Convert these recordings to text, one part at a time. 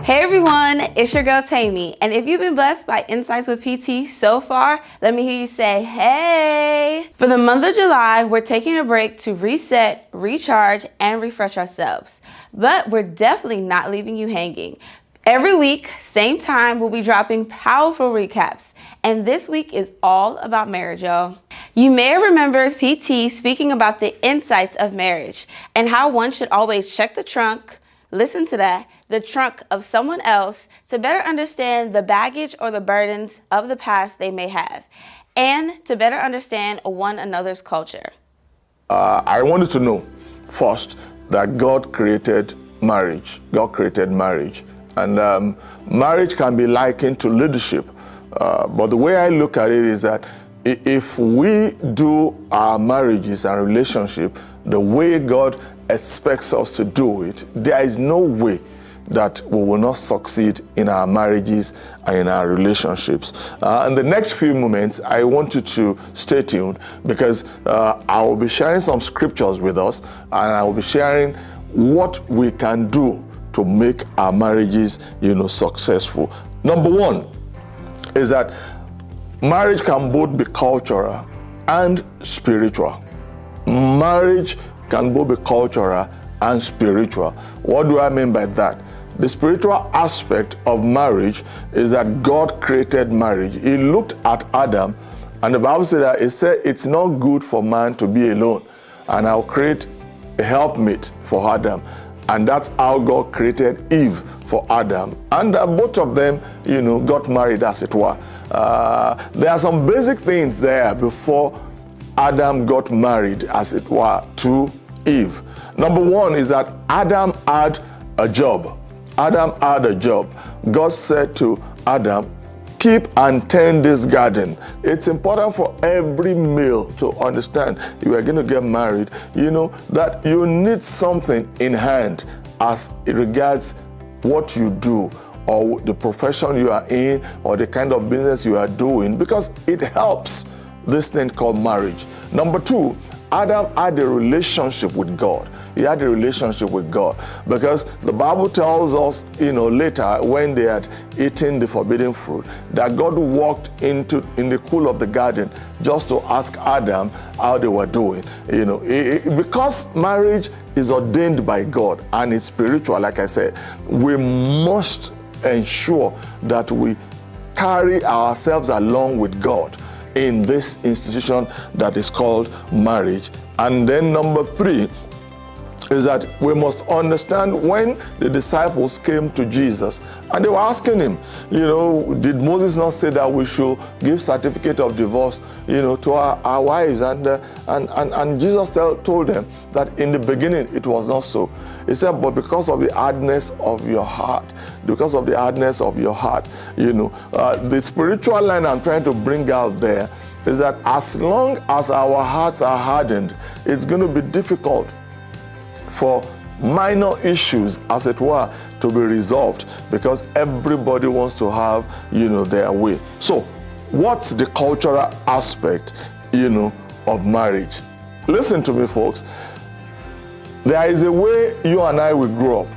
Hey everyone, it's your girl Tammy, and if you've been blessed by Insights with PT so far, let me hear you say, hey! For the month of July, we're taking a break to reset, recharge, and refresh ourselves. But we're definitely not leaving you hanging. Every week, same time, we'll be dropping powerful recaps, and this week is all about marriage, y'all. You may remember PT speaking about the insights of marriage and how one should always check the trunk, listen to that, the trunk of someone else to better understand the baggage or the burdens of the past they may have, and to better understand one another's culture. I wanted to know first that God created marriage. God created marriage. And marriage can be likened to leadership. But the way I look at it is that if we do our marriages and relationship the way God expects us to do it, there is no way that we will not succeed in our marriages and in our relationships. In the next few moments, I want you to stay tuned because I will be sharing some scriptures with us, and I will be sharing what we can do to make our marriages, successful. Number one is that marriage can both be cultural and spiritual. Marriage can both be cultural and spiritual. What do I mean by that? The spiritual aspect of marriage is that God created marriage. He looked at Adam, and the Bible said that it's not good for man to be alone, and I'll create a helpmate for Adam. And that's how God created Eve for Adam. And both of them, got married, as it were. There are some basic things there before Adam got married, as it were, to Eve. Number one is that Adam had a job. Adam had a job. God said to Adam, keep and tend this garden. It's important for every male to understand if you are going to get married, that you need something in hand as it regards what you do or the profession you are in or the kind of business you are doing, because it helps this thing called marriage. Number two, Adam had a relationship with God. He had a relationship with God because the Bible tells us, later when they had eaten the forbidden fruit, that God walked in the cool of the garden just to ask Adam how they were doing. Because marriage is ordained by God and it's spiritual, like I said, we must ensure that we carry ourselves along with God in this institution that is called marriage. And then number three is that we must understand when the disciples came to Jesus and they were asking him, did Moses not say that we should give certificate of divorce, to our wives? And Jesus told them that in the beginning it was not so. He said, but because of the hardness of your heart, the spiritual line I'm trying to bring out there is that as long as our hearts are hardened, it's going to be difficult for minor issues, as it were, to be resolved because everybody wants to have, their way. So what's the cultural aspect, of marriage? Listen to me, folks. There is a way you and I will grow up.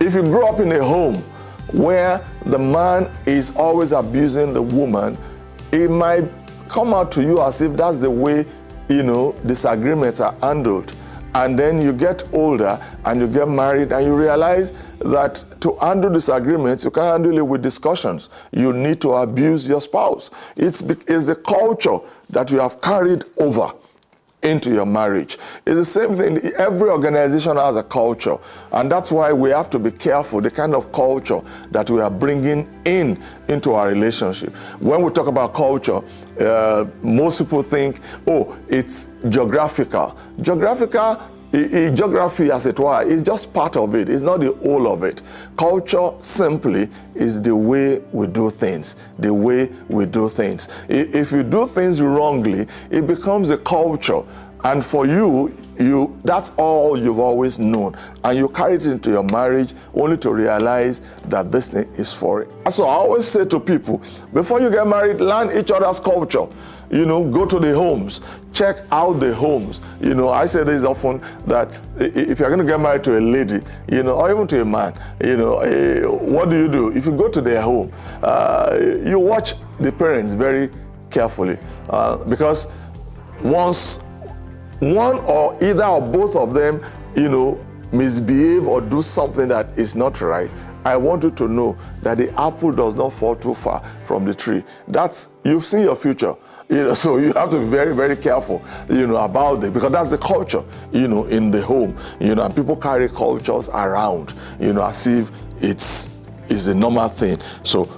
If you grow up in a home where the man is always abusing the woman, it might come out to you as if that's the way, disagreements are handled. And then you get older and you get married and you realize that to handle disagreements, you can't handle it with discussions. You need to abuse your spouse. It's the culture that you have carried over into your marriage. It's the same thing. Every organization has a culture, and that's why we have to be careful the kind of culture that we are bringing into our relationship. When we talk about culture, most people think, it's geographical. Geography, as it were, is just part of it. It's not the whole of it. Culture simply is the way we do things. If you do things wrongly, it becomes a culture. And for you, that's all you've always known. And you carry it into your marriage only to realize that this thing is foreign. So I always say to people, before you get married, learn each other's culture. Go to the homes, check out the homes. I say this often, that if you're going to get married to a lady, or even to a man, what do? If you go to their home, you watch the parents very carefully, because once one or either or both of them, misbehave or do something that is not right, I want you to know that the apple does not fall too far from the tree. You've seen your future, so you have to be very, very careful, about it, because that's the culture, in the home, and people carry cultures around, as if it's a normal thing. So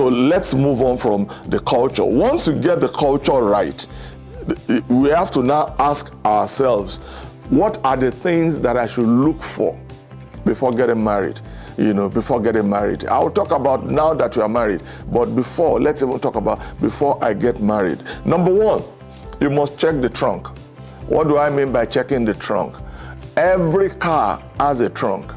let's move on from the culture. Once you get the culture right, we have to now ask ourselves, what are the things that I should look for before getting married? Before getting married. I'll talk about now that you are married, but let's even talk about before I get married. Number one, you must check the trunk. What do I mean by checking the trunk? Every car has a trunk.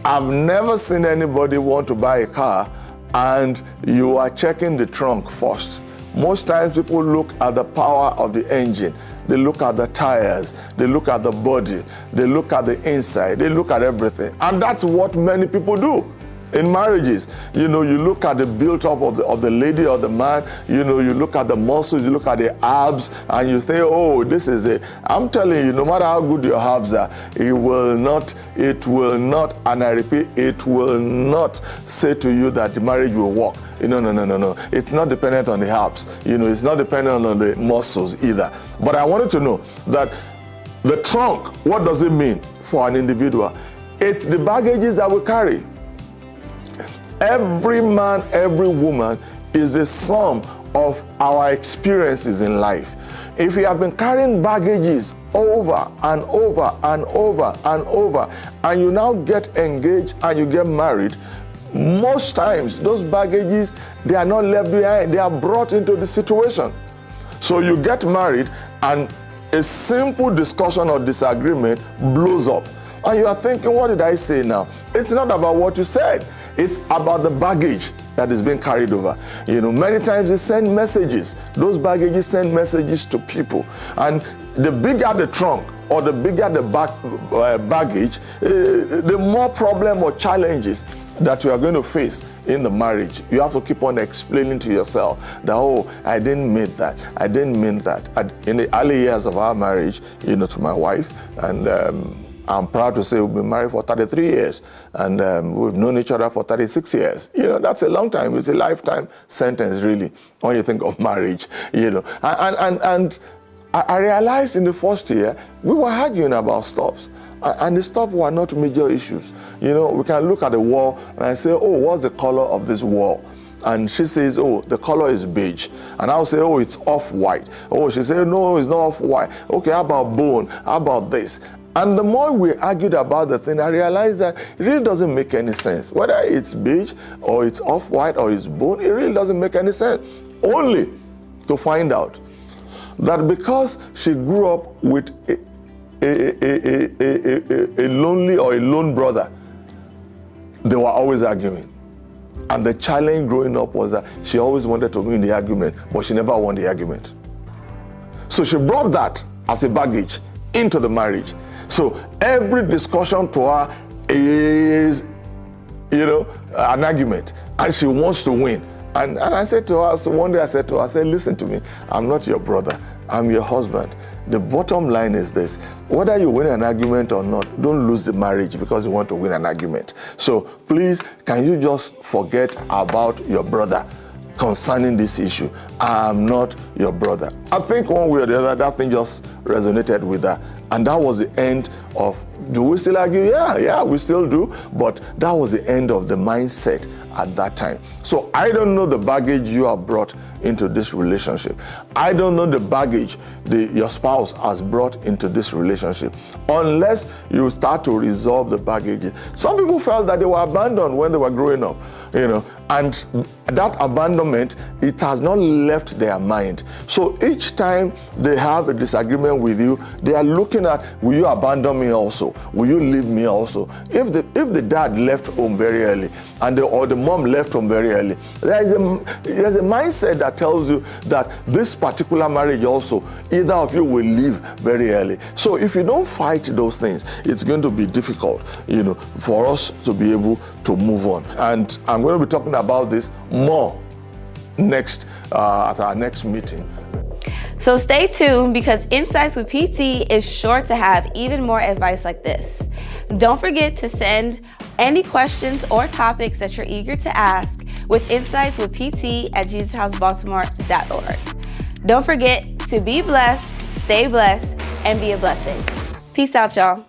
I've never seen anybody want to buy a car and you are checking the trunk first. Most times people look at the power of the engine. They look at the tires, they look at the body, they look at the inside, they look at everything. And that's what many people do in marriages. You look at the build-up of the lady or the man, you look at the muscles, you look at the abs, and you say, oh, this is it. I'm telling you, no matter how good your abs are, it will not, and I repeat, it will not say to you that the marriage will work. No. It's not dependent on the abs. It's not dependent on the muscles either. But I wanted to know that the trunk, what does it mean for an individual? It's the baggages that we carry. Every man, every woman is a sum of our experiences in life. If you have been carrying baggages over and over and over and over, and you now get engaged and you get married, most times those baggages, they are not left behind, they are brought into the situation. So you get married and a simple discussion or disagreement blows up. And you are thinking, what did I say now? It's not about what you said. It's about the baggage that is being carried over. Many times they send messages. Those baggages send messages to people. And the bigger the trunk or the bigger the baggage, the more problem or challenges that you are going to face in the marriage. You have to keep on explaining to yourself that, oh, I didn't mean that. I didn't mean that. In the early years of our marriage, to my wife, and I'm proud to say we've been married for 33 years, and we've known each other for 36 years. That's a long time. It's a lifetime sentence, really, when you think of marriage. And I realized in the first year, we were arguing about stuff. And the stuff were not major issues. We can look at the wall and I say, oh, what's the color of this wall? And she says, oh, the color is beige. And I'll say, oh, it's off-white. Oh, she says, no, it's not off-white. Okay, how about bone? How about this? And the more we argued about the thing, I realized that it really doesn't make any sense. Whether it's beige or it's off-white or it's bone, it really doesn't make any sense. Only to find out that because she grew up with a lonely or a lone brother, they were always arguing. And the challenge growing up was that she always wanted to win the argument, but she never won the argument. So she brought that as a baggage into the marriage. So every discussion to her is, an argument, and she wants to win. And I said to her, so one day I said to her, listen to me, I'm not your brother, I'm your husband. The bottom line is this: whether you win an argument or not, don't lose the marriage because you want to win an argument. So please, can you just forget about your brother concerning this issue? I'm not your brother. I think one way or the other, that thing just resonated with her. And that was the end of, do we still argue? Yeah, we still do. But that was the end of the mindset at that time. So I don't know the baggage you have brought into this relationship. I don't know the baggage your spouse has brought into this relationship, unless you start to resolve the baggage. Some people felt that they were abandoned when they were growing up. and that abandonment, it has not left their mind. So each time they have a disagreement with you, they are looking at, will you abandon me also? Will you leave me also? If the dad left home very early or the mom left home very early, there's a mindset that tells you that this particular marriage also, either of you will leave very early. So if you don't fight those things, it's going to be difficult, for us to be able to move on. And I'm going to be talking about this more next at our next meeting. So stay tuned, because Insights with PT is sure to have even more advice like this. Don't forget to send any questions or topics that you're eager to ask with Insights with PT at JesusHouseBaltimore.org. Don't forget to be blessed, stay blessed, and be a blessing. Peace out, y'all.